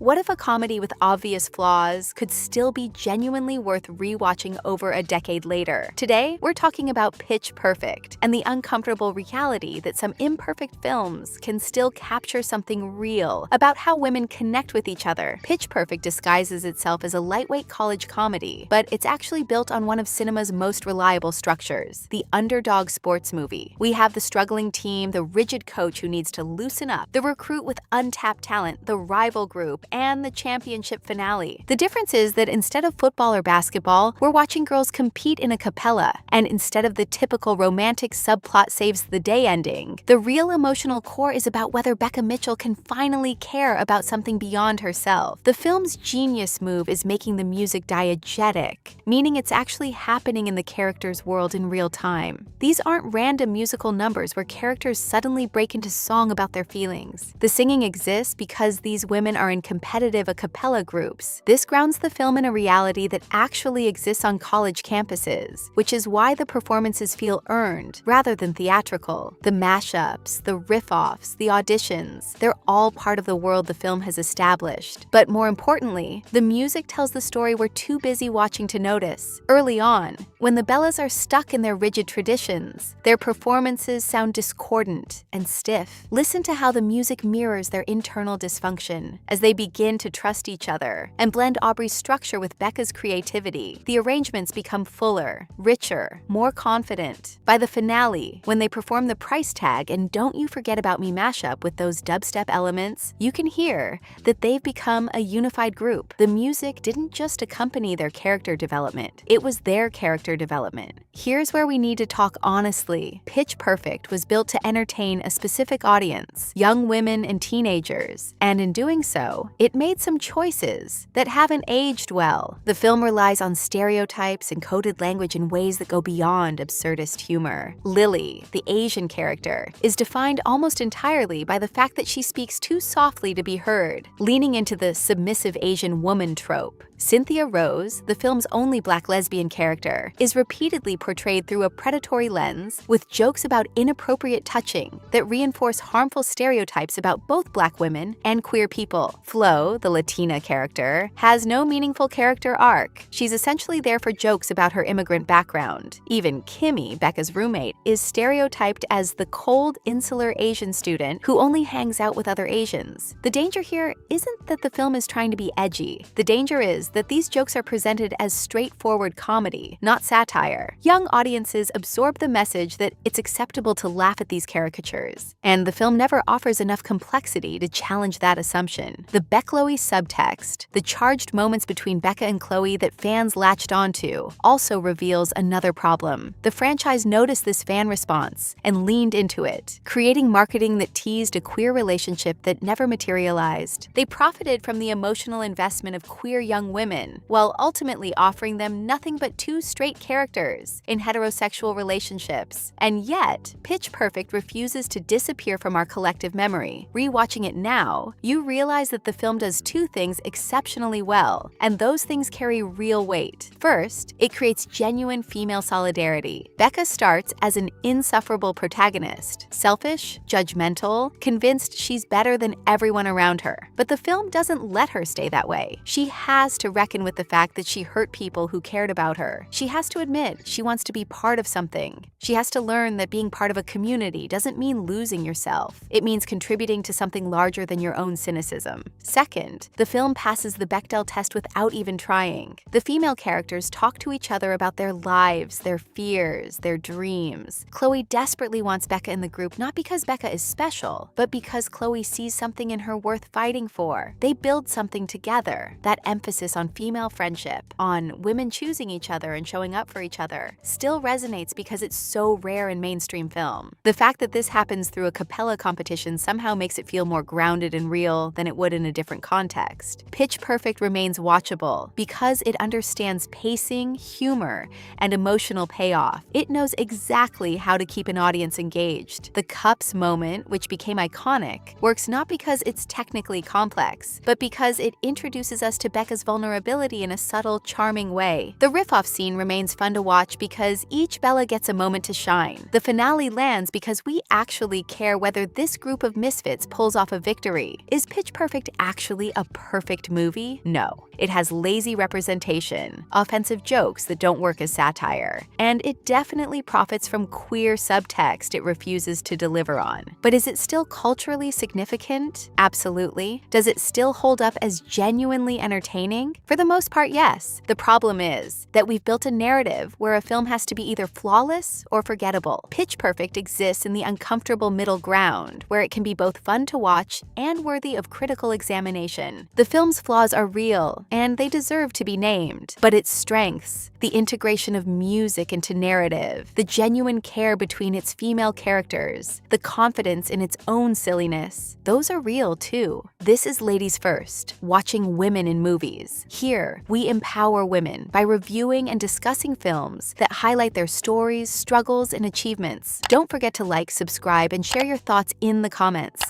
What if a comedy with obvious flaws could still be genuinely worth rewatching over a decade later? Today, we're talking about Pitch Perfect and the uncomfortable reality that some imperfect films can still capture something real about how women connect with each other. Pitch Perfect disguises itself as a lightweight college comedy, but it's actually built on one of cinema's most reliable structures, the underdog sports movie. We have the struggling team, the rigid coach who needs to loosen up, the recruit with untapped talent, the rival group, and the championship finale. The difference is that instead of football or basketball, we're watching girls compete in a cappella, and instead of the typical romantic subplot saves the day ending, the real emotional core is about whether Becca Mitchell can finally care about something beyond herself. The film's genius move is making the music diegetic, meaning it's actually happening in the character's world in real time. These aren't random musical numbers where characters suddenly break into song about their feelings. The singing exists because these women are in competitive a cappella groups. This grounds the film in a reality that actually exists on college campuses, which is why the performances feel earned rather than theatrical. The mashups, the riff-offs, the auditions, they're all part of the world the film has established. But more importantly, the music tells the story we're too busy watching to notice. Early on, when the Bellas are stuck in their rigid traditions, their performances sound discordant and stiff. Listen to how the music mirrors their internal dysfunction. As they begin to trust each other and blend Aubrey's structure with Becca's creativity, the arrangements become fuller, richer, more confident. By the finale, when they perform the price tag and Don't You Forget About Me mashup with those dubstep elements, you can hear that they've become a unified group. The music didn't just accompany their character development, it was their character development. Here's where we need to talk honestly. Pitch Perfect was built to entertain a specific audience, young women and teenagers, and in doing so, it made some choices that haven't aged well. The film relies on stereotypes and coded language in ways that go beyond absurdist humor. Lily, the Asian character, is defined almost entirely by the fact that she speaks too softly to be heard, leaning into the submissive Asian woman trope. Cynthia Rose, the film's only Black lesbian character, is repeatedly portrayed through a predatory lens with jokes about inappropriate touching that reinforce harmful stereotypes about both Black women and queer people. Flo, the Latina character, has no meaningful character arc. She's essentially there for jokes about her immigrant background. Even Kimmy, Becca's roommate, is stereotyped as the cold, insular Asian student who only hangs out with other Asians. The danger here isn't that the film is trying to be edgy. The danger is that these jokes are presented as straightforward comedy, not satire. Young audiences absorb the message that it's acceptable to laugh at these caricatures, and the film never offers enough complexity to challenge that assumption. The Beck-Chloe subtext, the charged moments between Becca and Chloe that fans latched onto, also reveals another problem. The franchise noticed this fan response and leaned into it, creating marketing that teased a queer relationship that never materialized. They profited from the emotional investment of queer young women, while ultimately offering them nothing but two straight characters in heterosexual relationships. And yet, Pitch Perfect refuses to disappear from our collective memory. Rewatching it now, you realize that the film does two things exceptionally well, and those things carry real weight. First, it creates genuine female solidarity. Becca starts as an insufferable protagonist, selfish, judgmental, convinced she's better than everyone around her. But the film doesn't let her stay that way. She has to reckon with the fact that she hurt people who cared about her. She has to admit she wants to be part of something. She has to learn that being part of a community doesn't mean losing yourself. It means contributing to something larger than your own cynicism. Second, the film passes the Bechdel test without even trying. The female characters talk to each other about their lives, their fears, their dreams. Chloe desperately wants Becca in the group not because Becca is special, but because Chloe sees something in her worth fighting for. They build something together. That emphasis on female friendship, on women choosing each other and showing up for each other, still resonates because it's so rare in mainstream film. The fact that this happens through a cappella competition somehow makes it feel more grounded and real than it would in a different context. Pitch Perfect remains watchable because it understands pacing, humor, and emotional payoff. It knows exactly how to keep an audience engaged. The cups moment, which became iconic, works not because it's technically complex, but because it introduces us to Becca's vulnerability vulnerability in a subtle, charming way. The riff-off scene remains fun to watch because each Bella gets a moment to shine. The finale lands because we actually care whether this group of misfits pulls off a victory. Is Pitch Perfect actually a perfect movie? No. It has lazy representation, offensive jokes that don't work as satire, and it definitely profits from queer subtext it refuses to deliver on. But is it still culturally significant? Absolutely. Does it still hold up as genuinely entertaining? For the most part, yes. The problem is that we've built a narrative where a film has to be either flawless or forgettable. Pitch Perfect exists in the uncomfortable middle ground, where it can be both fun to watch and worthy of critical examination. The film's flaws are real, and they deserve to be named. But its strengths, the integration of music into narrative, the genuine care between its female characters, the confidence in its own silliness, those are real too. This is Ladies First, watching women in movies. Here, we empower women by reviewing and discussing films that highlight their stories, struggles, and achievements. Don't forget to like, subscribe, and share your thoughts in the comments.